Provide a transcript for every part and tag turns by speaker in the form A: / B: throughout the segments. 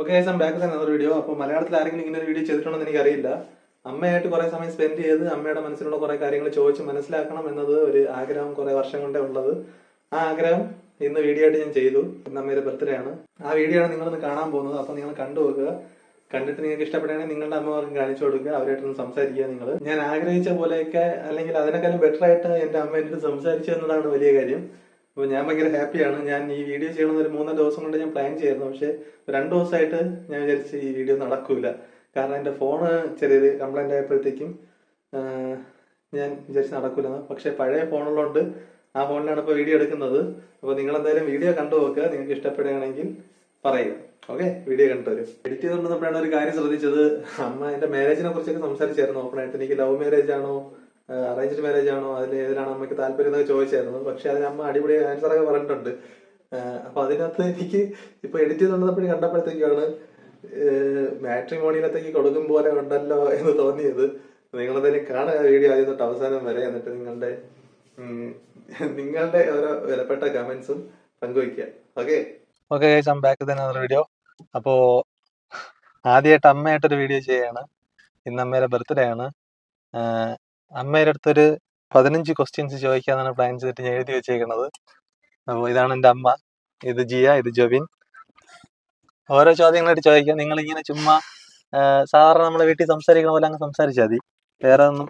A: Okay guys, I back another video. അപ്പോൾ മലയാളത്തിൽ ആരെങ്കിലും ഇങ്ങനെ ഒരു വീഡിയോ ചെയ്തിട്ടുണ്ടെന്ന് എനിക്കറിയില്ല. അമ്മയായിട്ട് കുറെ സമയം സ്പെൻഡ് ചെയ്ത് അമ്മയുടെ മനസ്സിലുള്ള കുറെ കാര്യങ്ങൾ ചോദിച്ച് മനസ്സിലാക്കണം എന്നത് ഒരു ആഗ്രഹം കുറെ വർഷം കൊണ്ടേ ഉള്ളത്. ആ ആഗ്രഹം ഇന്ന് വീഡിയോ ആയിട്ട് ഞാൻ ചെയ്തു. ഇന്ന് അമ്മയുടെ ബർത്ത്ഡേ ആണ്. ആ വീഡിയോ ആണ് നിങ്ങളിന്ന് കാണാൻ പോകുന്നത്. അപ്പോൾ നിങ്ങൾ കണ്ടു നോക്കുക. കണ്ടിട്ട് നിങ്ങൾക്ക് ഇഷ്ടപ്പെടുകയാണെങ്കിൽ നിങ്ങളുടെ അമ്മമാർക്ക് കാണിച്ചു കൊടുക്കുക, അവരായിട്ടൊന്ന് സംസാരിക്കുക. നിങ്ങൾ ഞാൻ ആഗ്രഹിച്ച പോലെയൊക്കെ അല്ലെങ്കിൽ അതിനേക്കാളും ബെറ്റർ ആയിട്ട് എന്റെ അമ്മ എന്നിട്ട് സംസാരിച്ചു എന്നതാണ് വലിയ കാര്യം. അപ്പോൾ ഞാൻ ഭയങ്കര ഹാപ്പിയാണ്. ഞാൻ ഈ വീഡിയോ ചെയ്യണമെന്ന് ഒരു 3-4 ദിവസം കൊണ്ട് ഞാൻ പ്ലാൻ ചെയ്യായിരുന്നു. പക്ഷെ 2 ദിവസമായിട്ട് ഞാൻ വിചാരിച്ച് ഈ വീഡിയോ നടക്കൂല. കാരണം എൻ്റെ ഫോണ് ചെറിയൊരു കംപ്ലൈന്റ് ആയപ്പോഴത്തേക്കും ഞാൻ വിചാരിച്ച് നടക്കൂല. പക്ഷെ പഴയ ഫോണുള്ളതുകൊണ്ട് ആ ഫോണിലാണ് ഇപ്പോൾ വീഡിയോ എടുക്കുന്നത്. അപ്പോൾ നിങ്ങൾ എന്തായാലും വീഡിയോ കണ്ടു നോക്കുക. നിങ്ങൾക്ക് ഇഷ്ടപ്പെടുകയാണെങ്കിൽ പറയുക. ഓക്കെ, വീഡിയോ കണ്ടു വരും. എഡിറ്റ് ചെയ്തുകൊണ്ടിരുന്നപ്പോഴാണ് ഒരു കാര്യം ശ്രദ്ധിച്ചത്. അമ്മ എൻ്റെ മാരേജിനെ കുറിച്ചൊക്കെ സംസാരിച്ചായിരുന്നു. ഓപ്പണായിട്ട് എനിക്ക് ലവ് മാരേജ് ആണോ അറേഞ്ച്ഡ് മാരേജ് ആണോ, അതിൽ ഏതിനാണ് അമ്മയ്ക്ക് താല്പര്യം എന്നൊക്കെ ചോദിച്ചായിരുന്നു. പക്ഷെ അതിന് അമ്മ അടിപൊളി ആൻസറൊക്കെ പറഞ്ഞിട്ടുണ്ട്. അപ്പൊ അതിനകത്ത് എനിക്ക് ഇപ്പൊ എഡിറ്റ് ചെയ്തുകൊണ്ടിരുന്നപ്പോഴും കണ്ടപ്പോഴത്തേക്കാണ് മാട്രിമോണിയിലത്തേക്ക് കൊടുക്കും പോലെ ഉണ്ടല്ലോ എന്ന് തോന്നിയത്. നിങ്ങളെന്തായാലും കാണുക വീഡിയോ ആദ്യം തൊട്ട് അവസാനം വരെ. എന്നിട്ട് നിങ്ങളുടെ ഓരോ വിലപ്പെട്ട കമന്റ്സും പങ്കുവയ്ക്കുക. Okay okay guys, I am back with another video. അപ്പോ ആദ്യമായിട്ട് അമ്മയായിട്ടൊരു വീഡിയോ ചെയ്യാണ്. ഇന്ന് അമ്മയുടെ ബർത്ത്ഡേ ആണ്. അമ്മയുടെ അടുത്തൊരു 15 ക്വസ്റ്റ്യൻസ് ചോദിക്കാന്നാണ് പ്ലാൻ ചെയ്തിട്ട് ഞാൻ എഴുതി വെച്ചേക്കുന്നത്. അപ്പോൾ ഇതാണ് എൻ്റെ അമ്മ, ഇത് ജിയ, ഇത് ജോബിൻ. ഓരോ ചോദ്യങ്ങളായിട്ട് ചോദിക്കാം. നിങ്ങൾ ഇങ്ങനെ ചുമ്മാ സാധാരണ നമ്മളെ വീട്ടിൽ സംസാരിക്കണ പോലെ അങ്ങ് സംസാരിച്ചാൽ മതി. വേറെ ഒന്നും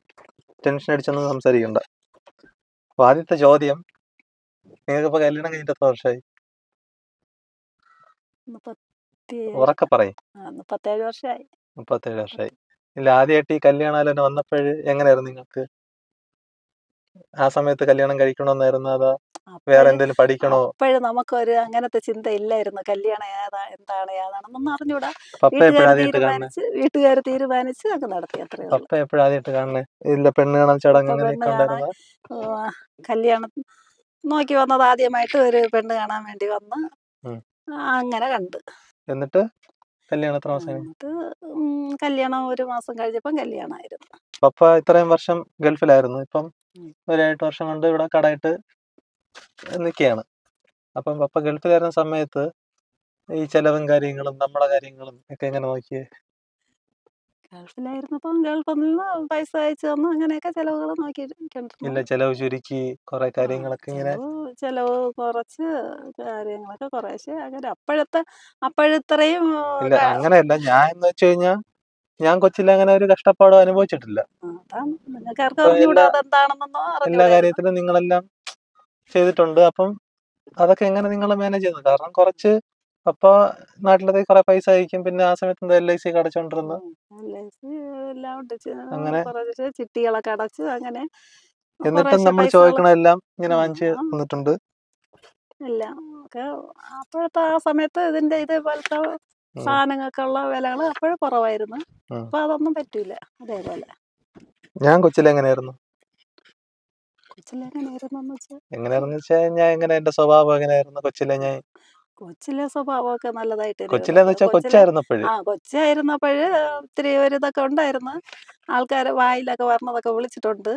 A: ടെൻഷൻ അടിച്ചൊന്നും സംസാരിക്കണ്ട. അപ്പൊ ആദ്യത്തെ ചോദ്യം, നിങ്ങൾക്കിപ്പോ കല്യാണം കഴിഞ്ഞിട്ട് എത്ര വർഷമായി?
B: 37
A: പറയും.
B: 37 വർഷമായി.
A: 37 വർഷമായി. ഇല്ല, ആദ്യമായിട്ട് ഈ കല്യാണാലോചന വന്നപ്പോഴ് എങ്ങനെയായിരുന്നു നിങ്ങൾക്ക്? ആ സമയത്ത് കല്യാണം കഴിക്കണമെന്നായിരുന്നു, അതോ വേറെ എന്തെങ്കിലും പഠിക്കണോ?
B: അപ്പോഴും നമുക്കൊരു അങ്ങനത്തെ ചിന്ത ഇല്ലായിരുന്നു. കല്യാണം ഏതാണെന്നൊന്നും അറിഞ്ഞൂടാ.
A: പപ്പ എപ്പോഴാദ്യമായിട്ട് കാണുന്നത്?
B: വീട്ടുകാർ തീരുമാനിച്ച് അങ്ങ് നടത്തി, അത്രേ ഉള്ളൂ.
A: പപ്പ എപ്പോഴാദ്യമായിട്ട് കാണുന്നത്? ഇല്ല, പെണ്ണ് കാണാൻ ചടങ്ങ് അങ്ങനെയൊക്കെ ഉണ്ടായിരുന്നു.
B: കല്യാണം നോക്കി വന്നത് ആദ്യമായിട്ട് ഒരു പെണ്ണ് കാണാൻ വേണ്ടി വന്ന് അങ്ങനെ കണ്ട്. എന്നിട്ട്
A: കല്യാണം എത്ര മാസം?
B: കല്യാണം 1 മാസം കഴിഞ്ഞപ്പം കല്യാണമായിരുന്നു.
A: പപ്പ ഇത്രയും വർഷം ഗൾഫിലായിരുന്നു. ഇപ്പം ഒരു 8 വർഷം കൊണ്ട് ഇവിടെ കടയിട്ട് നിൽക്കുകയാണ്. അപ്പം പപ്പ ഗൾഫിലായിരുന്ന സമയത്ത് ഈ ചെലവും കാര്യങ്ങളും നമ്മളെ കാര്യങ്ങളും ഒക്കെ എങ്ങനെ നോക്കിയേ?
B: ഗൾഫിലായിരുന്നപ്പം ഗൾഫിൽ നിന്ന് പൈസ അയച്ചു തന്നു, അങ്ങനെയൊക്കെ ചെലവുകൾ നോക്കിയിട്ടുണ്ട്.
A: ഇല്ല, ചെലവ് ചുരുക്കി കുറെ കാര്യങ്ങളൊക്കെ ഇങ്ങനെ
B: ചെലവ് കുറച്ച് കാര്യങ്ങളൊക്കെ കുറേശ്ശെ അങ്ങനെ അപ്പോഴത്രയും
A: ഇല്ല. അങ്ങനെയല്ല, ഞാൻ എന്ന് വെച്ച് കഴിഞ്ഞാൽ ഞാൻ കൊച്ചിൽ അങ്ങനെ ഒരു കഷ്ടപ്പാടോ അനുഭവിച്ചിട്ടില്ല. എല്ലാ കാര്യത്തിലും നിങ്ങളെല്ലാം ചെയ്തിട്ടുണ്ട്. അപ്പം അതൊക്കെ എങ്ങനെ നിങ്ങൾ മാനേജ് ചെയ്യുന്നത്? കാരണം കുറച്ച് പപ്പ നാട്ടിലത്തേക്ക് കുറെ പൈസ അയക്കും. പിന്നെ ആ സമയത്ത് LIC അടച്ചോണ്ടിരുന്നു. അങ്ങനെ
B: ചിട്ടികളൊക്കെ അടച്ച് അങ്ങനെ.
A: എന്നിട്ടും നമ്മൾ ചോദിക്കണെല്ലാം ഇങ്ങനെ വാങ്ങിച്ച് തന്നിട്ടുണ്ട്.
B: എല്ലാം അപ്പോഴത്തെ ആ സമയത്ത് ഇതേപോലത്തെ സാധനങ്ങൾക്കുള്ള വിലകൾ അപ്പോഴും കുറവായിരുന്നു. അപ്പൊ അതൊന്നും പറ്റൂല. അതേപോലെ
A: ഞാൻ കൊച്ചിലെങ്ങനെയായിരുന്നു?
B: എങ്ങനെയായിരുന്നു വെച്ചാൽ
A: ഞാൻ എങ്ങനെ, എന്റെ സ്വഭാവം എങ്ങനെയായിരുന്നു
B: കൊച്ചിലെ സ്വഭാവമൊക്കെ നല്ലതായിട്ട്.
A: കൊച്ചായിരുന്നപ്പോഴ്
B: ഒത്തിരി ഒരു ഇതൊക്കെ ഉണ്ടായിരുന്നു. ആൾക്കാരെ വായിലൊക്കെ പറഞ്ഞതൊക്കെ വിളിച്ചിട്ടുണ്ട്.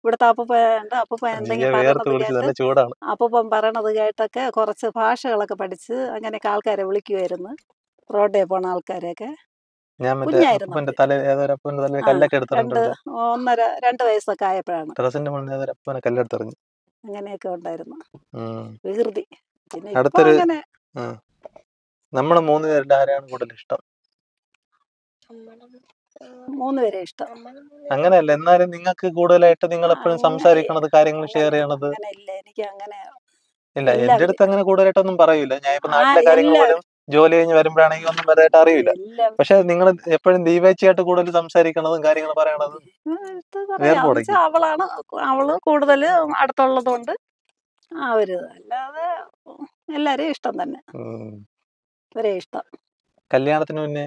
B: ഇവിടുത്തെ അപ്പൂപ്പ എന്തെങ്കിലും അപ്പൂപ്പൻ പറയണത് കേട്ടൊക്കെ കുറച്ച് ഭാഷകളൊക്കെ പഠിച്ച് അങ്ങനെയൊക്കെ ആൾക്കാരെ വിളിക്കുമായിരുന്നു. റോഡിൽ പോണ ആൾക്കാരെയൊക്കെ. കുഞ്ഞായിരുന്നു, 1-2 വയസ്സൊക്കെ ആയപ്പോഴാണ് അങ്ങനെയൊക്കെ ഉണ്ടായിരുന്നു വികൃതി. പിന്നെ
A: നമ്മള് 3 പേരിൽ ആരെയാണ് കൂടുതൽ ഇഷ്ടം?
B: 3 പേരെ ഇഷ്ടം.
A: അങ്ങനെയല്ല, എന്നാലും നിങ്ങൾക്ക് കൂടുതലായിട്ട് നിങ്ങൾ എപ്പോഴും സംസാരിക്കണത്, കാര്യങ്ങൾ ഷെയർ ചെയ്യണത്?
B: എനിക്ക് അങ്ങനെ
A: ഇല്ല, എന്റെ അടുത്ത് അങ്ങനെ കൂടുതലായിട്ടൊന്നും പറയൂല. ഞാൻ ഇപ്പൊ നാട്ടിലെ കാര്യങ്ങൾ പോലും ജോലി കഴിഞ്ഞ് വരുമ്പോഴാണെങ്കിൽ ഒന്നും വലുതായിട്ട് അറിയില്ല. പക്ഷെ നിങ്ങൾ എപ്പോഴും ദീപേച്ചയായിട്ട് കൂടുതൽ സംസാരിക്കണതും കാര്യങ്ങൾ പറയണതും
B: അവള് കൂടുതൽ അടുത്തുള്ളതുകൊണ്ട് ആ ഒരു, അല്ലാതെ എല്ലാരെയും ഇഷ്ടം തന്നെ, ഒരേ ഇഷ്ടം.
A: കല്യാണത്തിന് മുന്നേ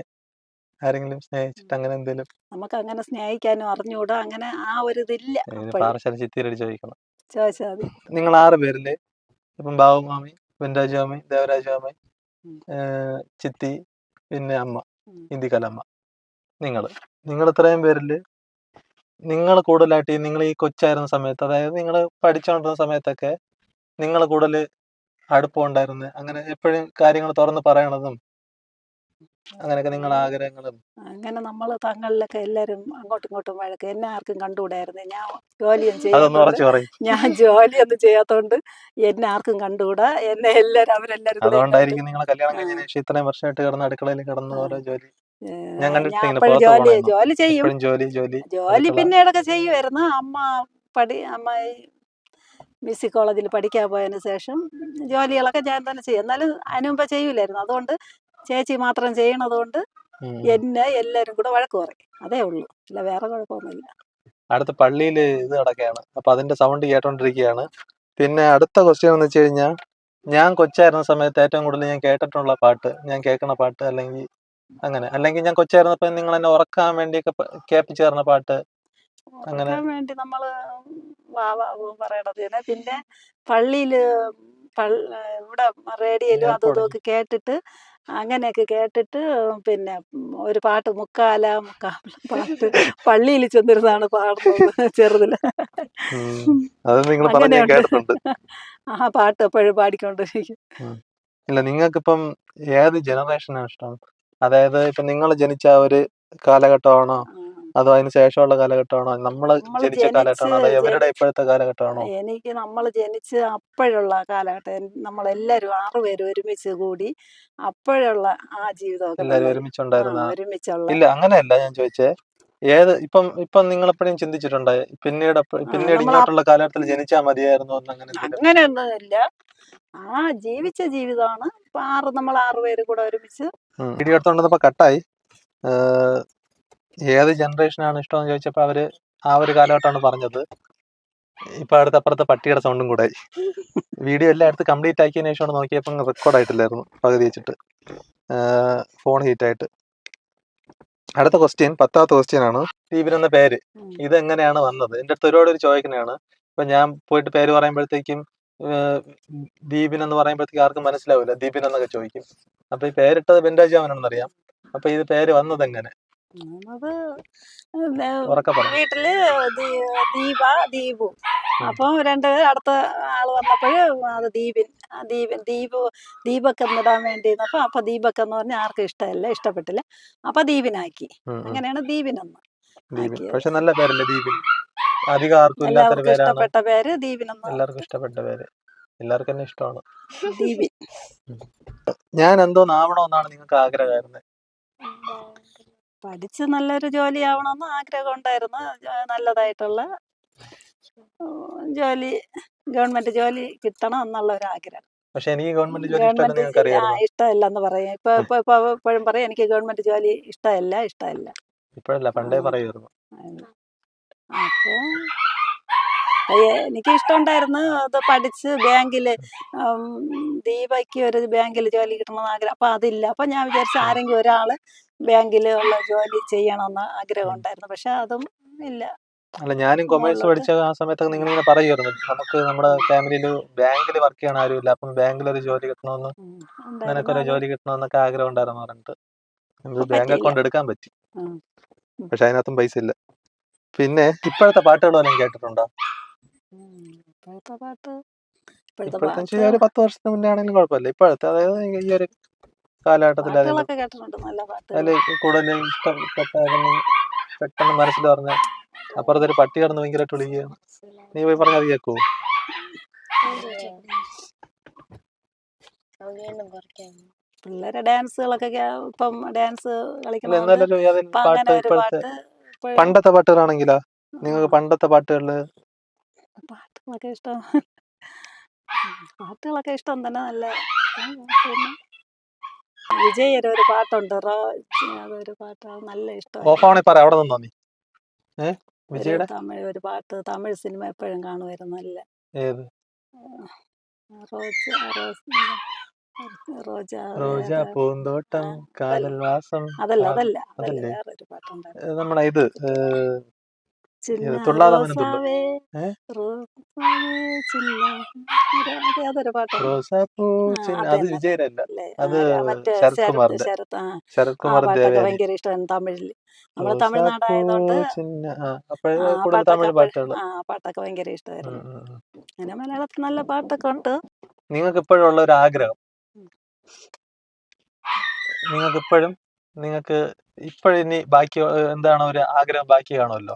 A: ആരെങ്കിലും സ്നേഹിച്ചിട്ട് അങ്ങനെ എന്തെങ്കിലും?
B: നമുക്ക് അങ്ങനെ സ്നേഹിക്കാനും അറിഞ്ഞൂടാ. അങ്ങനെ ആ ഒരു ഇതില്ല.
A: ചോദിക്കണം. നിങ്ങൾ 6 പേരില് ഇപ്പം ബാബു മാമി, വെൻരാജ് മാമി, ദേവരാജ് മാമി, ചിത്തി, പിന്നെ അമ്മ, ഇന്ദിക്കലമ്മ, നിങ്ങൾ ഇത്രയും പേരില് നിങ്ങൾ കൂടുതലായിട്ട് നിങ്ങൾ ഈ കൊച്ചായിരുന്ന സമയത്ത്, അതായത് നിങ്ങൾ പഠിച്ചുകൊണ്ടിരുന്ന സമയത്തൊക്കെ നിങ്ങൾ കൂടുതൽ അടുപ്പം ഉണ്ടായിരുന്നു, അങ്ങനെ എപ്പോഴും കാര്യങ്ങൾ തുറന്ന് പറയണതും അങ്ങനെയൊക്കെ നിങ്ങളെ ആഗ്രഹങ്ങളും
B: അങ്ങനെ നമ്മൾ തങ്ങളിലൊക്കെ എല്ലാവരും അങ്ങോട്ടും ഇങ്ങോട്ടും വഴക്ക്. എന്നെ ആർക്കും കണ്ടുകൂടായിരുന്നു. ഞാൻ ജോലിയൊന്നും
A: അതൊന്ന്
B: ചെയ്യാത്തോണ്ട്
A: ഉറച്ചു പറയും.
B: ഞാൻ ജോലിയൊന്നും ചെയ്യാത്തോണ്ട് എന്നെ ആർക്കും കണ്ടുകൂടാ. എന്നെ അവരെല്ലാവരും കൂടെ എന്നോട്
A: അതുകൊണ്ടായിരിക്കും നിങ്ങളെ കല്യാണം കഴിഞ്ഞതിന് ശേഷം ഇത്രയും വർഷമായിട്ട് കിടന്ന് അടുക്കളയിൽ കിടന്ന് ഓരോ ജോലി ഞാൻ
B: ഞാൻ
A: കണ്ടിട്ടില്ല. ഇങ്ങനെ
B: അപ്പോഴും
A: പുറത്ത് പോണേന്നും
B: ജോലി ചെയ്യും.
A: എപ്പോഴും ജോലി
B: ജോലി
A: അടുക്കള.
B: പിന്നീടൊക്കെ ചെയ്യുമായിരുന്നു. അമ്മ ഈ മ്യൂസിക് കോളേജിൽ പഠിക്കാൻ പോയതിന് ശേഷം ജോലികളൊക്കെ ഞാൻ തന്നെ ചെയ്യും. എന്നാലും അതിന് മുമ്പ് ചെയ്യൂലായിരുന്നു. അതുകൊണ്ട് ചേച്ചി മാത്രം ചെയ്യണത് കൊണ്ട് എന്നെ എല്ലാവരും കൂടെ വഴക്ക് പറയും. അതേ ഉള്ളൂ, അല്ല വേറെ കുഴപ്പമൊന്നുമില്ല.
A: അടുത്ത പള്ളിയിൽ ഇത് നടക്കുകയാണ്, അപ്പൊ അതിന്റെ സൗണ്ട് കേട്ടോണ്ടിരിക്കുകയാണ്. പിന്നെ അടുത്ത ക്വസ്റ്റ്യൻ എന്ന് വെച്ച് കഴിഞ്ഞാൽ, ഞാൻ കൊച്ചായിരുന്ന സമയത്ത് ഏറ്റവും കൂടുതൽ ഞാൻ കേട്ടിട്ടുള്ള പാട്ട്, ഞാൻ കേൾക്കുന്ന പാട്ട്, അല്ലെങ്കിൽ ഞാൻ കൊച്ചായിരുന്നപ്പോ നിങ്ങൾ എന്നെ ഉറക്കാൻ വേണ്ടിയൊക്കെ കേൾപ്പിച്ചു തരുന്ന പാട്ട്, അങ്ങനെ
B: ഉറക്കാൻ വേണ്ടി നമ്മള് പറയണത് തന്നെ. പിന്നെ പള്ളിയില് ഇവിടെ റേഡിയോയിലും അതും ഇതൊക്കെ കേട്ടിട്ട് അങ്ങനെയൊക്കെ കേട്ടിട്ട് പിന്നെ ഒരു പാട്ട് മുക്കാല പാട്ട് പള്ളിയിൽ ചെന്നിരുന്നാണ് പാടുന്നത് ചെറുതില്.
A: അത് നിങ്ങൾ പറഞ്ഞ് ഞാൻ
B: അങ്ങനെയുണ്ട്.
A: കേട്ടിട്ടുണ്ട്.
B: ആ പാട്ട് എപ്പോഴും പാടിക്കൊണ്ടിരിക്കും.
A: ഇല്ല, നിങ്ങൾക്കിപ്പം ഏത് ജനറേഷനാണ് ഇഷ്ടം? അതായത് ഇപ്പൊ നിങ്ങൾ ജനിച്ച ഒരു കാലഘട്ടമാണോ, അതോ അതിന് ശേഷമുള്ള കാലഘട്ടമാണോ, നമ്മൾ ജനിച്ച കാലഘട്ടമാണോ, അതോ ഇവരുടെ ഇപ്പോഴത്തെ കാലഘട്ടമാണോ?
B: എനിക്ക് നമ്മൾ ജനിച്ച് അപ്പോഴുള്ള കാലഘട്ടം, നമ്മളെല്ലാവരും 6 പേര് ഒരുമിച്ച് കൂടി അപ്പോഴുള്ള ആ ജീവിതമൊക്കെ
A: എല്ലാരും ഒരുമിച്ചുണ്ടായിരുന്ന?
B: ഒരുമിച്ചുള്ള.
A: ഇല്ല, അങ്ങനെയല്ല ഞാൻ ചോദിച്ചേ. ഇപ്പം നിങ്ങൾ എപ്പോഴും ചിന്തിച്ചിട്ടുണ്ടോ പിന്നീട്
B: നമ്മൾ
A: ഇങ്ങോട്ടുള്ള കാലഘട്ടത്തിൽ ജനിച്ചാൽ മതിയായിരുന്നു എന്ന് അങ്ങനെ എന്തെങ്കിലും?
B: അങ്ങനെയൊന്നുമില്ല. ആ ജീവിച്ച ജീവിതമാണ്. നമ്മൾ 6 പേര് കൂടെ ഒരുമിച്ച്.
A: വീഡിയോ എടുത്തോണ്ടിരുന്നപ്പോ കട്ടായി. ഏത് ജനറേഷനാണ് ഇഷ്ടമെന്ന് ചോദിച്ചപ്പോ അവര് ആ ഒരു കാലഘട്ടമാണ് പറഞ്ഞത്. ഇപ്പൊ അപ്പുറത്തെ പട്ടിയുടെ സൗണ്ടും കൂടെ. വീഡിയോ എല്ലാം എടുത്ത് കംപ്ലീറ്റ് ആക്കിയതിനു ശേഷമാണ് നോക്കിയപ്പോൾ റെക്കോർഡ് ആയിട്ടില്ലായിരുന്നു, പകുതി വെച്ചിട്ട് ഫോൺ ഹീറ്റായിട്ട്. അടുത്ത ക്വസ്റ്റ്യൻ, 10ാമത്തെ ക്വസ്റ്റ്യൻ ആണ്. ദീപിൻ എന്ന പേര് ഇതെങ്ങനെയാണ് വന്നത്? എന്റെ അടുത്ത് ഒരുപാട് ചോദിക്കുന്നതാണ്. ഇപ്പൊ ഞാൻ പോയിട്ട് പേര് പറയുമ്പോഴത്തേക്കും ദീപിൻ എന്ന് പറയുമ്പോഴത്തേക്കും ആർക്കും മനസ്സിലാവില്ല, ദീപിൻ എന്നൊക്കെ ചോദിക്കും. അപ്പൊ ഈ പേരിട്ടത് ബെൻരാജാമനാണെന്ന് അറിയാം. അപ്പൊ ഇത് പേര് വന്നത് എങ്ങനെ?
B: വീട്ടില് ദീപ ദീപു, അപ്പൊ 2 അടുത്ത ആള് വന്നപ്പോഴ് അത് ദീപക് എന്നിടാൻ വേണ്ടി ഇരുന്നപ്പോ അപ്പൊ ദീപക് എന്ന് പറഞ്ഞാൽ ആർക്കും ഇഷ്ടപ്പെട്ടില്ല. അപ്പൊ ദീപിനാക്കി. അങ്ങനെയാണ് ദീപിനെന്ന് ആക്കിയത്.
A: പക്ഷെ നല്ല പേരല്ലേ ദീപിൻ? അധികം ആർക്കും ഇല്ലാത്തൊരു പേരാണ്.
B: ഇഷ്ടപ്പെട്ട പേര് ദീപിനെന്ന്.
A: എല്ലാവർക്കും ഇഷ്ടപ്പെട്ട പേര്, എല്ലാവർക്കും തന്നെ ഇഷ്ടമാണ്
B: ദീപിൻ.
A: ഞാൻ എന്തോന്നാവണമെന്നാണ് നിങ്ങൾക്ക് ആഗ്രഹമായിരുന്നത്?
B: പഠിച്ച് നല്ലൊരു ജോലി ആവണമെന്ന് ആഗ്രഹം ഉണ്ടായിരുന്നു. നല്ലതായിട്ടുള്ള ജോലി, ഗവൺമെന്റ് ജോലി കിട്ടണം എന്നുള്ള ഒരു ആഗ്രഹം.
A: പക്ഷെ എനിക്ക് ഗവൺമെന്റ് ജോലി
B: ഇഷ്ടമല്ലെന്ന് പറയും. ഇപ്പോഴും പറയും എനിക്ക് ഗവൺമെന്റ് ജോലി ഇഷ്ടമല്ല.
A: ഇപ്പോഴല്ല, പണ്ടേ പറയുമായിരുന്നു.
B: അപ്പൊ എനിക്ക് ഇഷ്ടമുണ്ടായിരുന്നു. അത് പഠിച്ച് ബാങ്കില് ദീപയ്ക്ക് ഒരു ബാങ്കിൽ ജോലി കിട്ടണമെന്ന് ആഗ്രഹം. അപ്പൊ അതില്ല. അപ്പൊ ഞാൻ വിചാരിച്ചു ആരെങ്കിലും ഒരാള് ബാങ്കിൽ ഉള്ള ജോലി ചെയ്യണമെന്ന് ആഗ്രഹം ഉണ്ടായിരുന്നു. പക്ഷെ അതും ഇല്ല.
A: അല്ല, ഞാനും കൊമേഴ്സ് പഠിച്ച ആ സമയത്തൊക്കെ നിങ്ങൾ ഇങ്ങനെ പറയുമായിരുന്നു, നമുക്ക് നമ്മുടെ ഫാമിലിയിൽ ബാങ്കിൽ വർക്ക് ചെയ്യണ ആരുമില്ല, അപ്പം ബാങ്കിൽ ഒരു ജോലി കിട്ടണമെന്ന്, നിനക്കൊരു ജോലി കിട്ടണമെന്നൊക്കെ ആഗ്രഹം ഉണ്ടായിരുന്നു പറഞ്ഞിട്ട്. ബാങ്ക് അക്കൗണ്ട് എടുക്കാൻ പറ്റി, പക്ഷെ അതിനകത്തും പൈസ ഇല്ല. പിന്നെ ഇപ്പോഴത്തെ പാട്ടുകൾ വല്ലതും കേട്ടിട്ടുണ്ടോ? ഇപ്പോഴത്തെ ഒരു 10 വർഷത്തിന് മുന്നേ ആണെങ്കിലും കുഴപ്പമില്ല. ഇപ്പോഴത്തെ, അതായത് ഈ ഒരു കാലഘട്ടത്തിൽ അതിൽ കൂടുതൽ ഇഷ്ടപ്പെട്ട പെട്ടെന്ന് മനസ്സിൽ പറഞ്ഞ, അപ്പുറത്തൊരു പട്ടി കിടന്ന് ഭയങ്കരമായിട്ട് വിളിക്കുകയാണ്, നീ പോയി പറഞ്ഞത് കേൾക്കുവോ?
B: പിള്ളേരെ ഡാൻസുകളൊക്കെ ഇപ്പം ഡാൻസ് കളിക്കണം.
A: പണ്ടത്തെ പാട്ടുകളാണെങ്കിലോ? നിങ്ങൾക്ക് പണ്ടത്തെ പാട്ടുകളില്
B: പാട്ടുകളൊക്കെ ഇഷ്ടം തന്നെ. നല്ല വിജയുടെ ഒരു പാട്ടുണ്ട്, അതൊരു പാട്ട് നല്ല ഇഷ്ടമാണ്.
A: പറ, അവിടെ നിന്നോ നീ?
B: തമിഴ് ഒരു പാട്ട്, തമിഴ് സിനിമ എപ്പോഴും കാണുമായിരുന്നു. നല്ല
A: ഏത്? റോജാ പൂന്തോട്ടം കാതൽ വാസം.
B: അതല്ല വേറൊരു പാട്ടുണ്ടായിരുന്നു.
A: നമ്മളെ ഇത് തുള്ളാതെ മനത്തുള്ളു.
B: അതൊരു പാട്ട്.
A: അത് വിജയനല്ല, അത് ശരത് കുമാർ ദേവയാനി.
B: ഭയങ്കര ഇഷ്ടമാണ് തമിഴില്. നമ്മള് തമിഴ്നാടായതുകൊണ്ട്
A: തമിഴ് പാട്ടുകൾ,
B: പാട്ടൊക്കെ ഭയങ്കര ഇഷ്ടമായിരുന്നു. അങ്ങനെ മലയാളത്തിൽ നല്ല പാട്ടൊക്കെ ഉണ്ട്.
A: നിങ്ങൾക്ക് ഇപ്പോഴുള്ള ഒരു ആഗ്രഹം, നിങ്ങൾക്ക് ഇപ്പോഴും നിങ്ങൾക്ക് ഇപ്പോഴിനി ബാക്കി എന്താണ് ഒരു ആഗ്രഹം ബാക്കി കാണുമല്ലോ?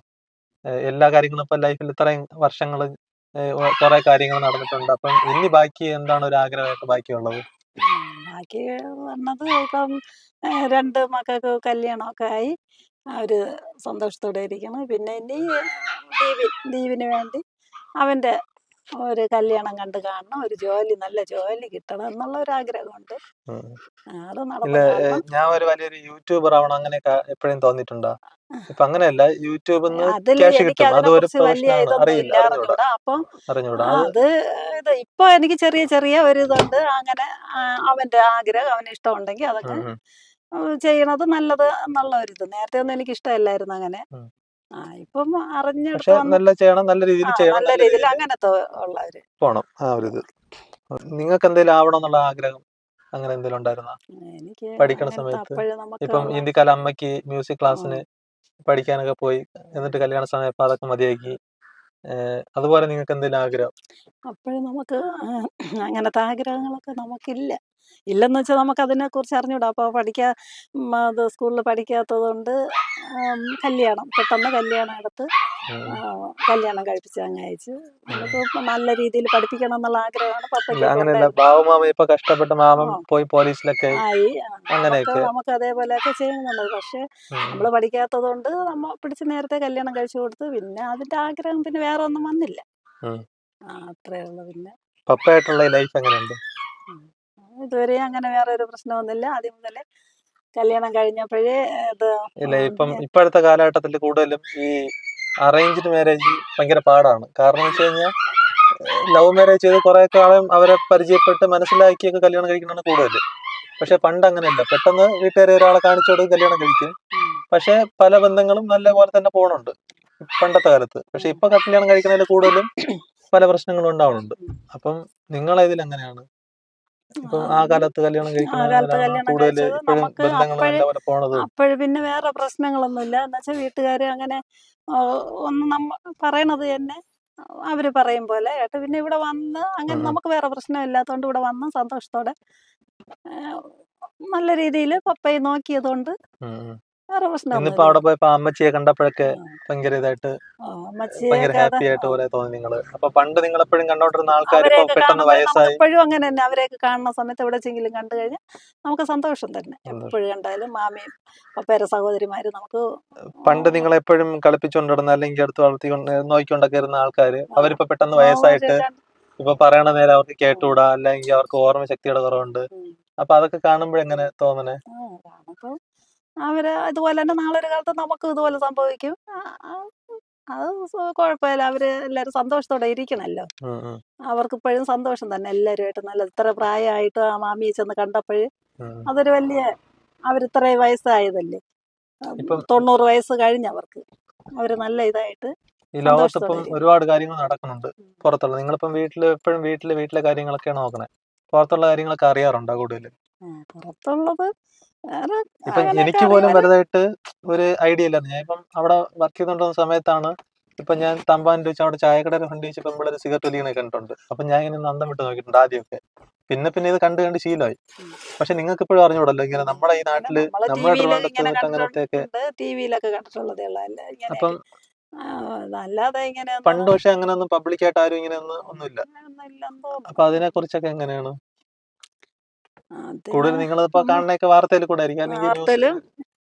A: എല്ലാ കാര്യങ്ങളും ഇപ്പൊ ലൈഫിൽ ഇത്രയും വർഷങ്ങൾ കുറെ കാര്യങ്ങൾ നടന്നിട്ടുണ്ട്. അപ്പം ഇനി ബാക്കി എന്താണ് ഒരു ആഗ്രഹമായിട്ട് ബാക്കിയുള്ളത്?
B: ബാക്കി പറഞ്ഞത് ഇപ്പം 2 മക്കൾക്ക് കല്യാണമൊക്കെ ആയി അവര് സന്തോഷത്തോടെ ഇരിക്കണം. പിന്നെ ഇനി ദീപിന് വേണ്ടി അവന്റെ ഒരു കല്യാണം കണ്ട് കാണണം, ഒരു നല്ല ജോലി കിട്ടണം എന്നുള്ള ഒരു ആഗ്രഹമുണ്ട്.
A: ഉം.
B: അത്
A: ഇല്ല,
B: നടന്നു കാണണം.
A: ഞാൻ ഒരു വലിയൊരു യൂട്യൂബർ ആവണം അങ്ങനെയൊക്കെ എപ്പോഴും തോന്നിയിട്ടുണ്ടോ? ഇപ്പൊ അങ്ങനെയല്ല, യൂട്യൂബിൽ
B: അതിൽ
A: ക്യാഷ്
B: എനിക്ക്
A: കിട്ടും, അതും ഒരു
B: അതിനെക്കുറിച്ച് വലിയ
A: പ്രൊഫഷനാണ്.
B: ഇതൊന്നും ഇല്ല,
A: അറിഞ്ഞൂടാ
B: അറിഞ്ഞൂടാ. അപ്പം
A: അറിഞ്ഞൂടാ അത്.
B: അത് ഇപ്പൊ എനിക്ക് ചെറിയ ചെറിയ ഒരു ഇതുണ്ട്. അങ്ങനെ അവന്റെ ആഗ്രഹം അവന് ഇഷ്ടമുണ്ടെങ്കിൽ അതങ്ങ്
A: ഉം, ഉം,
B: ചെയ്യണത് നല്ലത് എന്നുള്ള ഒരിത്. നേരത്തെ ഒന്നും എനിക്ക് ഇഷ്ടമല്ലായിരുന്നു അങ്ങനെ.
A: ഉം.
B: ഇപ്പം
A: പക്ഷെ
B: അറിഞ്ഞെടുത്ത് വന്ന്
A: നല്ല ചെയ്യണം, നല്ല രീതിയിൽ ചെയ്യണം,
B: നല്ല
A: നല്ല
B: രീതിയിൽ
A: രീതിയിൽ
B: അങ്ങനത്തെ ഉള്ളവര്.
A: പോണം. ആ ഒരു ഇത് നിങ്ങൾക്ക് എന്തെങ്കിലും ആവണം എന്നുള്ള ആഗ്രഹം അങ്ങനെ എന്തെങ്കിലും ഉണ്ടായിരുന്നോ
B: എനിക്ക്
A: പഠിക്കണ
B: അങ്ങനത്തെ
A: സമയത്ത്?
B: അപ്പോഴും നമുക്ക്
A: ഇപ്പം
B: ഉള്ള
A: ഇന്ത്യക്കാല അമ്മയ്ക്ക് മ്യൂസിക് ക്ലാസ്സിന് പഠിക്കാനൊക്കെ പോയി, എന്നിട്ട് കല്യാണ സമയത്ത് അതൊക്കെ മതിയാക്കി. അതുപോലെ നിങ്ങൾക്ക് എന്തെങ്കിലും ആഗ്രഹം?
B: അപ്പോഴും നമുക്ക് അങ്ങനത്തെ ആഗ്രഹങ്ങളൊക്കെ നമുക്കില്ല. ഇല്ലെന്ന് വെച്ചാൽ നമുക്ക് അതിനെക്കുറിച്ച് അറിഞ്ഞൂടാ. അപ്പോൾ അത് സ്കൂളിൽ പഠിക്കാത്തത് കൊണ്ട് പെട്ടെന്ന് കല്യാണം എടുത്ത് കല്യാണം കഴിപ്പിച്ച് അങ്ങ് അയച്ചു. നമുക്ക് ഇപ്പം നല്ല രീതിയിൽ പഠിപ്പിക്കണം എന്നുള്ള ആഗ്രഹമാണ്
A: ഇല്ല,
B: പപ്പയ്ക്കൊക്കെ
A: അങ്ങനെയല്ല.
B: ഉണ്ടായിരുന്നു.
A: ബാബുമാമ ഇപ്പൊ കഷ്ടപ്പെട്ട് മാമൻ
B: ആ
A: പോയി പോലീസിലൊക്കെ
B: ആയി
A: അങ്ങനെയൊക്കെ.
B: നമുക്ക് അതേപോലെയൊക്കെ ചെയ്യണമെന്നുണ്ട്. പക്ഷേ നമ്മൾ പഠിക്കാത്തത് കൊണ്ട് നമ്മൾ പിടിച്ച് നേരത്തെ കല്യാണം കഴിച്ചു കൊടുത്ത്. പിന്നെ അതിൻ്റെ ആഗ്രഹം പിന്നെ വേറെ ഒന്നും വന്നില്ല. അത്രേ ഉള്ളൂ. പിന്നെ
A: പപ്പയായിട്ടുള്ള ലൈഫ് എങ്ങനെയുണ്ട്?
B: ഇതുവരെ അങ്ങനെ വേറെ ഒരു പ്രശ്നമൊന്നുമില്ല. ആദ്യം മുതലേ കല്യാണം കഴിഞ്ഞപ്പോഴേ
A: ഇല്ല, ഇപ്പം ഇപ്പോഴത്തെ കാലഘട്ടത്തിൽ കൂടുതലും ഈ അറേഞ്ച്ഡ് മാരേജ് ഭയങ്കര പാടാണ്. കാരണം വെച്ച് കഴിഞ്ഞാൽ ലവ് മാരേജ് ചെയ്ത് കുറെ കാലം അവരെ പരിചയപ്പെട്ട് മനസ്സിലാക്കിയൊക്കെ കല്യാണം കഴിക്കുന്നതാണ് കൂടുതൽ. പക്ഷെ പണ്ട് അങ്ങനെയല്ല, പെട്ടെന്ന് വീട്ടുകാരെ ഒരാളെ കാണിച്ചോട് കല്യാണം കഴിക്കും. പക്ഷെ പല ബന്ധങ്ങളും നല്ല പോലെ തന്നെ പോകണുണ്ട് പണ്ടത്തെ കാലത്ത്. പക്ഷെ ഇപ്പൊ കല്യാണം കഴിക്കുന്നതിൽ കൂടുതലും പല പ്രശ്നങ്ങളും ഉണ്ടാവുന്നുണ്ട്. അപ്പം നിങ്ങളെ ഇതിൽ എങ്ങനെയാണ്? ഇപ്പം ആ കാലത്ത് കല്യാണം
B: ആ കാലത്ത്
A: കഴിക്കുന്നതിനാണ്
B: കല്യാണം
A: കൂടുതൽ
B: കഴിച്ചത്
A: ഇപ്പോഴും
B: നമുക്ക്
A: ബന്ധങ്ങൾ നല്ലപോലെ പോണത്?
B: അപ്പോഴ് പിന്നെ വേറെ പ്രശ്നങ്ങളൊന്നുമില്ല. എന്നുവെച്ചാൽ വീട്ടുകാർ അങ്ങനെ ഒന്ന് പറയണത് തന്നെ അവർ പറയും പോലെ കേട്ട്. പിന്നെ ഇവിടെ വന്ന് അങ്ങനെ നമുക്ക് വേറെ പ്രശ്നമില്ലാത്തതുകൊണ്ട് ഇവിടെ വന്ന് സന്തോഷത്തോടെ നല്ല രീതിയിൽ പപ്പയെ നോക്കിയതുകൊണ്ട് വേറെ
A: ഇന്നിപ്പോ
B: പ്രശ്നമൊന്നുമില്ല.
A: അവിടെ പോയപ്പോ അമ്മച്ചിയെ കണ്ടപ്പോഴൊക്കെ ഭയങ്കര ഇതായിട്ട്, ഭയങ്കര
B: അമ്മച്ചിയൊക്കെ
A: ഹാപ്പി ആയിട്ട് പോലെ തോന്നി നിങ്ങള്? അപ്പൊ പണ്ട് നിങ്ങൾ എപ്പോഴും കണ്ടോണ്ടിരുന്ന ആൾക്കാർ ഇപ്പൊ
B: അവരെയൊക്കെ
A: പെട്ടെന്ന്
B: കാണുമ്പോൾ നമുക്ക്
A: വയസ്സായി.
B: എപ്പോഴും അങ്ങനെ തന്നെ. അവരെയൊക്കെ കാണുന്ന സമയത്ത് എവിടെയെങ്കിലും കണ്ടു കഴിഞ്ഞാൽ നമുക്ക് സന്തോഷം തന്നെ. എപ്പോഴും കണ്ടാലും മാമിയും പപ്പയുടെ സഹോദരിമാര് നമുക്ക്
A: പണ്ട് നിങ്ങൾ എപ്പോഴും കളിപ്പിച്ചുകൊണ്ടിരുന്ന അല്ലെങ്കിൽ അടുത്ത് വളർത്തിക്കൊണ്ട് നോക്കിക്കൊണ്ടൊക്കെ ഇരുന്ന ആൾക്കാര് അവരിപ്പോ പെട്ടെന്ന് വയസ്സായിട്ട് ഇപ്പൊ പറയണ നേരം അവർക്ക് കേട്ടുകൂടാ, അല്ലെങ്കിൽ അവർക്ക് ഓർമ്മശക്തിയുടെ കുറവുണ്ട്. അപ്പൊ അതൊക്കെ കാണുമ്പോഴെങ്ങനെ തോന്നണേ?
B: കാണുമ്പോൾ അവര് ഇതുപോലെ തന്നെ നാളെ ഒരു കാലത്ത് നമുക്ക് ഇതുപോലെ സംഭവിക്കും. അത് കുഴപ്പമില്ല. അവര് എല്ലാവരും സന്തോഷത്തോടെ ഇരിക്കണല്ലോ. അവർക്ക് ഇപ്പോഴും സന്തോഷം തന്നെ. എല്ലാവരുമായിട്ട് നല്ല ഇത്ര പ്രായമായിട്ട് ആ മാമിയെ ചെന്ന് കണ്ടപ്പോഴ് അതൊരു വലിയ, അവരിത്രയും വയസ്സായതല്ലേ, 90 വയസ്സ് കഴിഞ്ഞവർക്ക് അവര് നല്ല ഇതായിട്ട്
A: ഈ ലോകത്തിപ്പം ഒരുപാട് കാര്യങ്ങൾ നടക്കുന്നുണ്ട് പുറത്തുള്ള. നിങ്ങളിപ്പം എപ്പോഴും വീട്ടിലെ കാര്യങ്ങളൊക്കെയാണ് നോക്കണേ. പുറത്തുള്ള കാര്യങ്ങളൊക്കെ അറിയാറുണ്ടോ കൂടുതൽ?
B: പുറത്തുള്ളത്
A: ഇപ്പം എനിക്ക് പോലും വലുതായിട്ട് ഒരു ഐഡിയ ഇല്ലായിരുന്നു. ഞാൻ ഇപ്പം അവിടെ വർക്ക് ചെയ്തുകൊണ്ടിരുന്ന സമയത്താണ് ഇപ്പൊ ഞാൻ തമ്പാൻ വെച്ച് അവിടെ ചായക്കടയുടെ ഫ്രണ്ട് വെച്ച് പെമ്പിളൊരു സിഗരറ്റ് വലിക്കണ കണ്ടിട്ടുണ്ട്. അപ്പൊ ഞാൻ ഇങ്ങനെ അന്തം വിട്ട് നോക്കിയിട്ടുണ്ട് ആദ്യമൊക്കെ. പിന്നെ ഇത് കണ്ട് ശീലമായി. പക്ഷെ നിങ്ങൾക്ക് ഇപ്പോഴും അറിഞ്ഞൂടല്ലോ ഇങ്ങനെ നമ്മുടെ ഈ നാട്ടില്, നമ്മുടെ ട്രിവാൻഡ്രത്ത് നിന്നിട്ട് അങ്ങനത്തെയൊക്കെ.
B: ടിവിയിലൊക്കെ കണ്ടിട്ടുള്ളതേ ഉള്ളൂ.
A: അപ്പം
B: അല്ലാതെ ഇങ്ങനെ
A: പണ്ട് പക്ഷെ അങ്ങനെ ഒന്നും പബ്ലിക്കായിട്ട് ആരും ഇങ്ങനെ ഒന്നുമില്ല. അപ്പൊ അതിനെ കുറിച്ചൊക്കെ എങ്ങനെയാണ് കൂടുതൽ നിങ്ങളിപ്പോ കാണുന്നൊക്കെ? വാർത്തയിൽ കൂടെ ആയിരിക്കും, അല്ലെങ്കിൽ
B: വാർത്തയിലും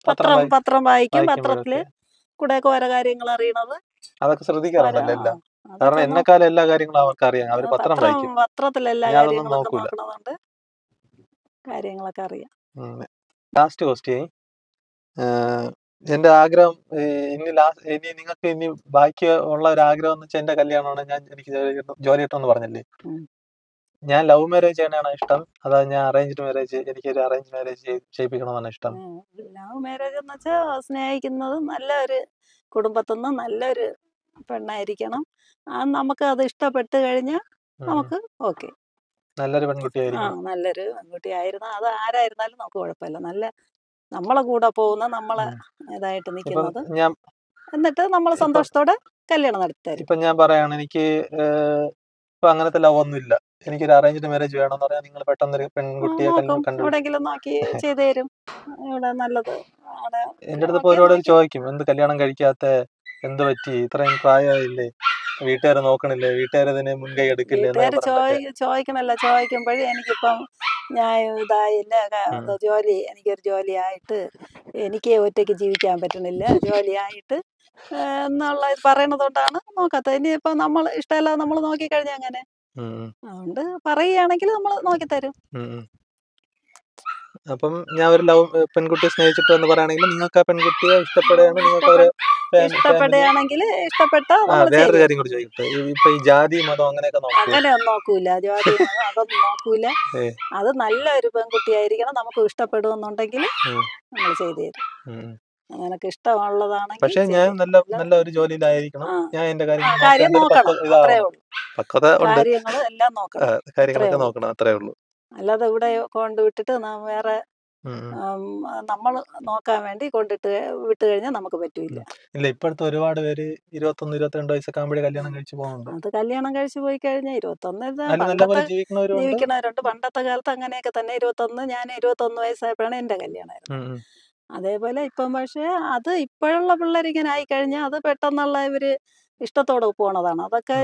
B: പത്രം വായിക്കും. പത്രത്തില് കൂടെ ഒക്കെ ഓരോ കാര്യങ്ങൾ അറിയണത്
A: അതൊക്കെ ശ്രദ്ധിക്കാറുണ്ടല്ലോ എല്ലാം. കാരണം എന്നെക്കാലം എല്ലാ കാര്യങ്ങളും അവർക്ക് അറിയാം. അവര് പത്രം വായിക്കും.
B: പത്രത്തിൽ എല്ലാ
A: ഞാൻ അതൊന്നും
B: കാര്യങ്ങളൊക്കെ
A: നോക്കൂല.
B: നോക്കണതുകൊണ്ട് കാര്യങ്ങളൊക്കെ അറിയാം.
A: ലാസ്റ്റ് ക്വസ്റ്റ്യൻ, എന്റെ ആഗ്രഹം ഇനി നിങ്ങൾക്ക് ഇനി ബാക്കി ഉള്ള ഒരു ആഗ്രഹം എന്ന് വെച്ചാൽ എന്റെ കല്യാണമാണ്. എനിക്ക് ജോലി കിട്ടുമെന്ന് പറഞ്ഞില്ലേ? ഞാൻ ലവ് മാരേജ് ചെയ്യാനാണ് ഇഷ്ടം, അതായത് ഞാൻ അറേഞ്ച്ഡ് മാരേജ്, എനിക്കൊരു അറേഞ്ച് മാരേജ് ചെയ്യിപ്പിക്കണമെന്നാണ് ഇഷ്ടം.
B: ലവ് മാരേജ് എന്ന് വെച്ചാൽ സ്നേഹിക്കുന്നത് നല്ലൊരു കുടുംബത്തിൽ നിന്ന് നല്ലൊരു പെണ്ണായിരിക്കണം. നമുക്ക് അത് ഇഷ്ടപ്പെട്ട് കഴിഞ്ഞാൽ നമുക്ക് ഓക്കെ.
A: നല്ലൊരു പെൺകുട്ടിയായിരിക്കണം.
B: നല്ലൊരു പെൺകുട്ടിയായിരുന്നു. അത് ആരായിരുന്നാലും നമുക്ക് കുഴപ്പമില്ല. നല്ല നമ്മളെ കൂടെ പോകുന്ന, നമ്മളെ ഇതായിട്ട് നിൽക്കുന്നത്, എന്നിട്ട് നമ്മൾ സന്തോഷത്തോടെ കല്യാണം നടത്തി തരും.
A: ഇപ്പൊ ഞാൻ പറയാണ്, എനിക്ക് ഇപ്പൊ അങ്ങനത്തെ ലവ് ഒന്നും ഇല്ല. എനിക്കൊരു അറേഞ്ച്ഡ് മാരേജ് വേണമെന്ന് പറയാൻ നിങ്ങൾ പെട്ടെന്നൊരു പെൺകുട്ടിയെ
B: നോക്കും,
A: കണ്ടു
B: എവിടെയെങ്കിലും നോക്കി ചെയ്തു തരും. ഇവിടെ നല്ലത് അവിടെ
A: എന്റെ അടുത്ത്
B: നോക്കി
A: ഓരോരുത്തർ
B: നോക്കി
A: ചോദിക്കും എന്ത് കല്യാണം കഴിക്കാത്ത, എന്ത് പറ്റി, ഇത്രയും പ്രായമായില്ലേ, വീട്ടുകാരെ നോക്കണില്ലേ, വീട്ടുകാരതിന് മുൻകൈ എടുക്കില്ലേ എന്നൊക്കെ
B: വീട്ടുകാർ
A: പറഞ്ഞിട്ടൊക്കെ.
B: ചോദിക്കണല്ല, ചോദിക്കുമ്പോഴേ എനിക്കിപ്പം ഞാൻ ഇതായില്ല,
A: ഉം.
B: ജോലി, എനിക്കൊരു ജോലിയായിട്ട് എനിക്ക് ഒറ്റയ്ക്ക് ജീവിക്കാൻ പറ്റണില്ല, ജോലിയായിട്ട് എന്നുള്ള ഇത് പറയണതുകൊണ്ടാണ് നോക്കാത്തത്. ഇനിയിപ്പം നമ്മൾ ഇഷ്ടമല്ലാതെ നമ്മൾ നോക്കിക്കഴിഞ്ഞാൽ അങ്ങനെ,
A: ഉം.
B: അതുകൊണ്ട് പറയുകയാണെങ്കിൽ നമ്മൾ നോക്കിത്തരും.
A: ഉം. അപ്പം ഞാൻ ഒരു പെൺകുട്ടിയെ സ്നേഹിച്ചിട്ട് എന്ന് പറയുകയാണെങ്കിൽ നിങ്ങൾക്ക് ആ പെൺകുട്ടിയെ ഇഷ്ടപ്പെടുകയാണ്, നിങ്ങൾക്ക് അവര് ഫാമിലി.
B: ഇഷ്ടപ്പെടുകയാണെങ്കിൽ ഇഷ്ടപ്പെട്ട
A: ആ
B: നമ്മൾ
A: വേറൊരു
B: ചെയ്തു
A: കാര്യം കൂടി ചോദിക്കട്ടെ, ഇപ്പൊ ഈ ജാതി മതം അങ്ങനെയൊക്കെ നോക്കുമോ?
B: അങ്ങനെയൊന്നും നോക്കൂല, ജോലി അതൊന്നും നോക്കൂല.
A: ഏ.
B: അത് നല്ലൊരു പെൺകുട്ടിയായിരിക്കണം, നമുക്ക് ഇഷ്ടപ്പെടുമെന്നുണ്ടെങ്കിൽ
A: ഉം.
B: നമ്മൾ ചെയ്തു തരും.
A: ഉം.
B: നിനക്ക് ഇഷ്ടമുള്ളതാണെങ്കിൽ
A: പക്ഷെ ഞാൻ
B: ചെയ്തു
A: നല്ല
B: തരും.
A: നല്ല ഒരു ജോലിയിലായിരിക്കണം,
B: ആ
A: ഞാൻ എന്റെ കാര്യങ്ങൾ
B: കാര്യം
A: നോക്കേണ്ട ഒരു
B: നോക്കണം, അത്രേ
A: ഇതാവണം.
B: ഉള്ളൂ.
A: പക്വത ഉണ്ട്,
B: കാര്യങ്ങൾ എല്ലാം നോക്കണം, അത്രേ
A: കാര്യങ്ങളൊക്കെ
B: ഉള്ളൂ.
A: നോക്കണം, അത്രേ ഉള്ളൂ.
B: അല്ലാതെ ഇവിടെ കൊണ്ടുവിട്ടിട്ട് വേറെ
A: ഉം.
B: നമ്മൾ നോക്കാൻ വേണ്ടി വിട്ട് കഴിഞ്ഞാൽ നമുക്ക് പറ്റൂല.
A: ഇല്ല, ഇപ്പോഴത്തെ ഒരുപാട് പേര് 21, 22 വയസ്സൊക്കെ ആകുമ്പോഴേ കല്യാണം കഴിച്ച് പോകുന്നുണ്ട്.
B: അത് കല്യാണം കഴിച്ച് പോയി കഴിഞ്ഞാൽ 21
A: അതിൽ നല്ലപോലെ ജീവിക്കുന്നവരുണ്ട്.
B: ജീവിക്കണവരുണ്ട്. പണ്ടത്തെ കാലത്ത് അങ്ങനെയൊക്കെ തന്നെ. ഞാൻ 21 വയസ്സായപ്പോഴാണ് എൻ്റെ കല്യാണമായിരുന്നു.
A: ഉം.
B: അതേപോലെ ഇപ്പം പക്ഷേ അത് ഇപ്പോഴുള്ള പിള്ളേരിങ്ങനെ ആയിക്കഴിഞ്ഞാൽ അത് പെട്ടെന്നുള്ള ഇവര് ഇഷ്ടത്തോടെ പോണതാണ്. അതൊക്കെ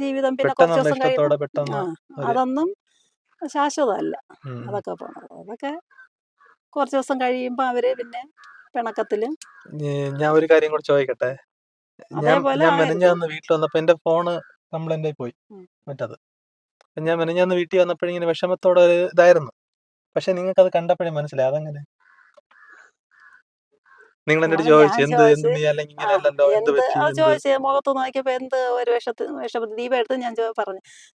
B: ജീവിതം പിന്നെ കുറച്ച്
A: പെട്ടെന്നുള്ള
B: ദിവസം കഴിയുമ്പോൾ
A: ഇഷ്ടത്തോടെ പെട്ടെന്ന്
B: അതൊന്നും ശാശ്വതമല്ല.
A: ഉം.
B: അതൊക്കെ പോണത് അതൊക്കെ കുറച്ച് ദിവസം കഴിയുമ്പോൾ അവര് പിന്നെ പിണക്കത്തിലും
A: ഞാൻ ഒരു കാര്യം കൂടി ചോദിക്കട്ടെ.
B: അതേപോലെ
A: ഞാൻ
B: ആയിരുന്നു.
A: മെനഞ്ഞാന്ന് വീട്ടിൽ വന്നപ്പോ എന്റെ ഫോണ് കംപ്ലൈന്റ് ആയി പോയി, മറ്റത്. ഞാൻ മെനഞ്ഞാന്ന് വീട്ടിൽ വന്നപ്പോഴിങ്ങനെ വിഷമത്തോടെ ഒരു ഇതായിരുന്നു. പക്ഷെ നിങ്ങൾക്ക് അത് കണ്ടപ്പോഴേ മനസ്സിലായി അതെങ്ങനെ. നിങ്ങൾ എന്നോട്
B: ഞാൻ
A: ചോദിച്ചു എന്ത്
B: ചോദിച്ച്
A: നീ അല്ലെങ്കിൽ ഇങ്ങനെ അല്ലല്ലോ, എന്ത് പറ്റി,
B: അത്
A: എന്ത്.
B: ചോദിച്ച് മുഖത്ത് നോക്കിയപ്പോൾ എന്ത് ഒരു വിഷമത്തിൽ ദീപം എടുത്ത്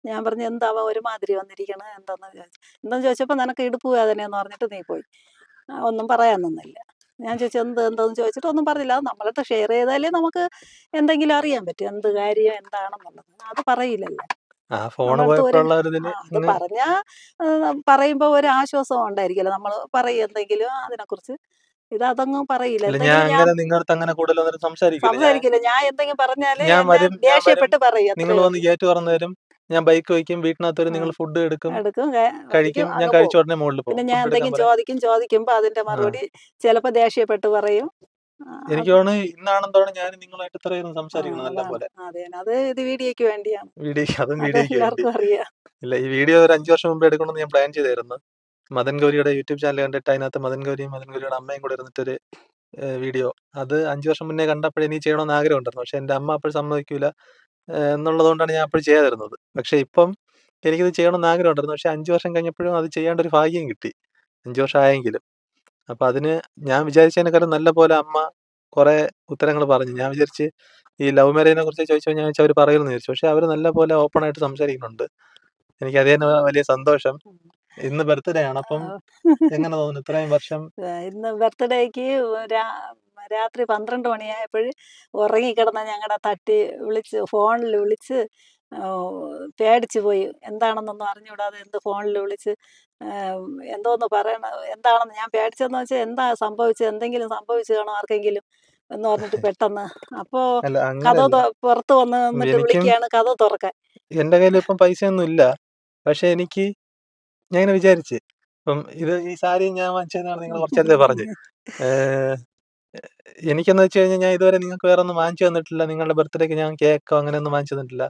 B: ഞാൻ പറഞ്ഞു എന്താവാ ഒരുമാതിരി വന്നിരിക്കണത് എന്താന്ന് ചോദിച്ചപ്പോൾ നിനക്ക് ഇടുപ്പ് വേദനയെന്ന് പറഞ്ഞിട്ട് നീ പോയി. ഒന്നും പറയാൻ നിന്നില്ല. ഞാൻ ചോദിച്ചു എന്താന്ന് ചോദിച്ചിട്ട് ഒന്നും പറഞ്ഞില്ല. അത് നമ്മളടുത്ത് ഷെയർ ചെയ്താലേ നമുക്ക് എന്തെങ്കിലും അറിയാൻ പറ്റും, എന്ത് കാര്യം എന്താണെന്നുള്ളത്. അത് പറയില്ലല്ലോ
A: ആ ഫോണ്
B: നമ്മളടുത്ത്
A: പോയപ്പോഴുള്ള ഒരു ഇതില്
B: അത് പറഞ്ഞാൽ പറയുമ്പോൾ ഒരു ആശ്വാസം ഉണ്ടായിരിക്കുമല്ലോ. നമ്മൾ പറയും എന്തെങ്കിലും അതിനെക്കുറിച്ച്. അതങ്ങ് പറയില്ല.
A: അല്ല, ഞാൻ
B: എന്തെങ്കിലും ഞാൻ
A: അങ്ങനെ നിങ്ങളുടെ അങ്ങനെ കൂടുതൽ വന്നിട്ട്
B: സംസാരിക്കില്ല. ഞാൻ എന്തെങ്കിലും പറഞ്ഞാല്
A: ഞാൻ
B: എന്നെ
A: വരും
B: ദേഷ്യപ്പെട്ട് പറയും,
A: നിങ്ങൾ
B: അത്രേ
A: വന്ന്
B: ഉള്ളൂ.
A: ഗേറ്റ് തുറന്നു തരും, ഞാൻ ബൈക്ക് വയ്ക്കും, വീട്ടിനകത്ത് വരും, നിങ്ങൾ ഫുഡ് എടുക്കും,
B: എടുക്കും,
A: കഴിക്കും, ഞാൻ
B: അങ്ങ്
A: കഴിച്ച
B: പോകും.
A: ഉടനെ മുകളിൽ പോകും,
B: പിന്നെ ഞാൻ
A: ഫുഡ് എടുക്കാൻ
B: എന്തെങ്കിലും
A: പറയും.
B: ചോദിക്കുമ്പോൾ അതിന്റെ മറുപടി ചിലപ്പോൾ ദേഷ്യപ്പെട്ട് പറയും.
A: എനിക്ക് തോന്നുന്നു ഇന്നാണെന്തോടെ ഞാൻ നിങ്ങളായിട്ട് ഇത്രയും സംസാരിക്കണം നല്ല
B: അതാണ്.
A: പോലെ.
B: അത് ഇത് വീഡിയോയ്ക്ക് വേണ്ടിയാണ്.
A: അതും
B: അത്
A: വീഡിയോയ്ക്ക് വേണ്ടി.
B: എല്ലാവർക്കും അറിയാം.
A: ഇല്ല, ഈ വീഡിയോ ഒരു 5 വർഷം മുമ്പ് എടുക്കണമെന്ന് ഞാൻ പ്ലാൻ ചെയ്തായിരുന്നു. മദൻ ഗൗരിയുടെ യൂട്യൂബ് ചാനൽ കണ്ടിട്ട് അതിനകത്ത് മദൻ ഗൗരിയുടെ അമ്മയും കൂടെ ഇരുന്നിട്ടൊരു വീഡിയോ, അത് 5 വർഷം മുന്നേ കണ്ടപ്പോഴേ എനിക്ക് ചെയ്യണമെന്ന് ആഗ്രഹം ഉണ്ടായിരുന്നു. പക്ഷെ എൻ്റെ അമ്മ അപ്പോൾ സമ്മതിക്കൂല എന്നുള്ളതുകൊണ്ടാണ് ഞാൻ അപ്പോൾ ചെയ്യാതിരുന്നത്. പക്ഷെ ഇപ്പം എനിക്കിത് ചെയ്യണമെന്ന് ആഗ്രഹം ഉണ്ടായിരുന്നു. പക്ഷെ 5 വർഷം കഴിഞ്ഞപ്പോഴും അത് ചെയ്യേണ്ട ഒരു ഭാഗ്യം കിട്ടി, 5 വർഷം ആയെങ്കിലും. അപ്പൊ അതിന് ഞാൻ വിചാരിച്ചതിനെക്കാളും നല്ല പോലെ അമ്മ കുറെ ഉത്തരങ്ങൾ പറഞ്ഞു. ഞാൻ വിചാരിച്ച് ഈ ലവ് മാരേജിനെ കുറിച്ച് ചോദിച്ചാൽ ഞാൻ അവർ പറയുമെന്ന് വിചാരിച്ചു. പക്ഷെ അവർ നല്ല പോലെ ഓപ്പൺ ആയിട്ട് സംസാരിക്കുന്നുണ്ട്. എനിക്ക് അത് തന്നെ വലിയ സന്തോഷം. ഇന്ന് ബർത്ത്ഡേ ആണ്, അപ്പം എങ്ങനെ തോന്നുന്നു ഇത്രയും വർഷം?
B: ഇന്ന് ബർത്ത്ഡേക്ക് രാത്രി 12 മണിയായപ്പോൾ ഉറങ്ങിക്കിടന്ന ഞങ്ങളുടെ ഫോണിൽ വിളിച്ച് പേടിച്ചു പോയി. എന്താണെന്നൊന്നും അറിഞ്ഞുകൂടാതെ ഫോണിൽ വിളിച്ച് എന്തോന്ന് പറയണ എന്താണെന്ന് ഞാൻ പേടിച്ചെന്ന് വെച്ചാൽ എന്താ സംഭവിച്ചത്, എന്തെങ്കിലും സംഭവിച്ചു കാണോ ആർക്കെങ്കിലും എന്ന് പറഞ്ഞിട്ട് പെട്ടെന്ന്. അപ്പോൾ
A: അല്ല,
B: കഥ
A: അങ്ങനെയല്ല.
B: പുറത്ത് വന്നിട്ട് വിളിക്കുകയാണ് കഥ തുറക്കാൻ.
A: എന്റെ കയ്യിൽ ഇപ്പം പൈസയൊന്നും ഇല്ല. പക്ഷെ ഞാൻ ഇങ്ങനെ വിചാരിച്ച്, ഇപ്പം ഈ സാരി ഞാൻ വാങ്ങിച്ചതെന്നാണ് നിങ്ങൾ കുറച്ചേരത്തെ പറഞ്ഞ്. എനിക്കെന്ന് വെച്ച് കഴിഞ്ഞാൽ ഞാൻ ഇതുവരെ നിങ്ങൾക്ക് വേറെ ഒന്നും വാങ്ങിച്ചു തന്നിട്ടില്ല. നിങ്ങളുടെ ബർത്ത്ഡേക്ക് ഞാൻ കേക്കോ അങ്ങനെയൊന്നും വാങ്ങിച്ചു തന്നിട്ടില്ല.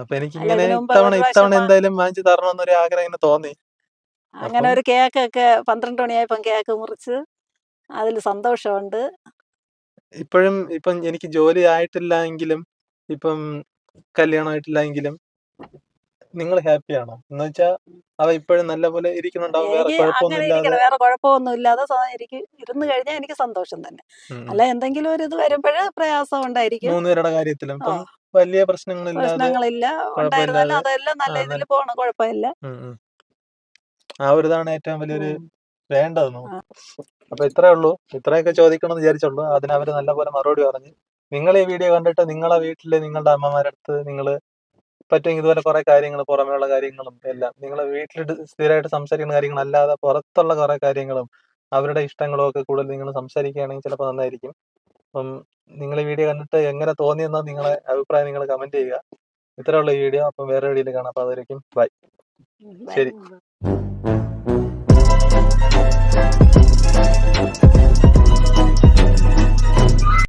A: അപ്പൊ എനിക്കിങ്ങനെ
B: ഇതിനു മുമ്പ് ഒരു
A: ഇത്തവണ
B: പ്രാവശ്യം
A: എന്തായാലും വാങ്ങിച്ചു തരണമെന്നൊരു ആഗ്രഹം ഇങ്ങനെ തോന്നി.
B: അങ്ങനെ ഒരു കേക്കൊക്കെ 12 മണിയായപ്പം കേക്ക് മുറിച്ച് അതിൽ സന്തോഷമുണ്ട്.
A: ഇപ്പം എനിക്ക് ജോലി ആയിട്ടില്ല എങ്കിലും, ഇപ്പം കല്യാണം ആയിട്ടില്ല എങ്കിലും നിങ്ങൾ ഹാപ്പിയാണോ എന്ന് വെച്ചാൽ അവ ഇപ്പോഴും നല്ല പോലെ ഇരിക്കുന്നുണ്ടാവും, വേറെ
B: എനിക്ക്
A: കുഴപ്പമൊന്നും
B: അങ്ങനെ
A: ഇല്ലാതെ?
B: ഇരിക്കണം, വേറെ കുഴപ്പമൊന്നും ഇല്ലാതെ എനിക്ക് ഇരുന്ന് കഴിഞ്ഞാൽ എനിക്ക് സന്തോഷം തന്നെ. അല്ല എന്തെങ്കിലും ഒരു ഇത് വരുമ്പോൾ പ്രയാസം ഉണ്ടായിരിക്കും.
A: 3 പേരുടെ കാര്യത്തിലും ഇപ്പം വലിയ പ്രശ്നങ്ങളില്ലാതെ
B: പ്രശ്നങ്ങളില്ല, ഉണ്ടായിരുന്നാലും അതെല്ലാം നല്ല ഇതിൽ പോകണം, കുഴപ്പമില്ല.
A: ആ ഒരു ഇതാണ് ഏറ്റവും വലിയൊരു വേണ്ടത് നമുക്ക്. അപ്പൊ ഇത്രേ ഉള്ളൂ, ഇത്രയൊക്കെ ചോദിക്കണം എന്ന് വിചാരിച്ചുള്ളൂ. അതിന് അവര് നല്ലപോലെ മറുപടി പറഞ്ഞു. നിങ്ങൾ ഈ വീഡിയോ കണ്ടിട്ട് നിങ്ങളെ വീട്ടില് നിങ്ങളുടെ അമ്മമാരടുത്ത് നിങ്ങൾ പറ്റുമെങ്കിൽ ഇതുപോലെ കുറെ കാര്യങ്ങൾ, പുറമെയുള്ള കാര്യങ്ങളും എല്ലാം നിങ്ങൾ വീട്ടിൽ സ്ഥിരമായിട്ട് സംസാരിക്കുന്ന കാര്യങ്ങളല്ലാതെ പുറത്തുള്ള കുറെ കാര്യങ്ങളും അവരുടെ ഇഷ്ടങ്ങളും ഒക്കെ കൂടുതൽ നിങ്ങൾ സംസാരിക്കുകയാണെങ്കിൽ ചിലപ്പോൾ നന്നായിരിക്കും. അപ്പം നിങ്ങൾ ഈ വീഡിയോ കണ്ടിട്ട് എങ്ങനെ തോന്നിയെന്നോ നിങ്ങളെ അഭിപ്രായം നിങ്ങൾ കമന്റ് ചെയ്യുക. ഇത്രയുള്ള ഈ വീഡിയോ. അപ്പം വേറെ വീഡിയോയിൽ കാണാം. അപ്പോൾ അതായിരിക്കും ബൈ. ശരി.
B: ബൈ.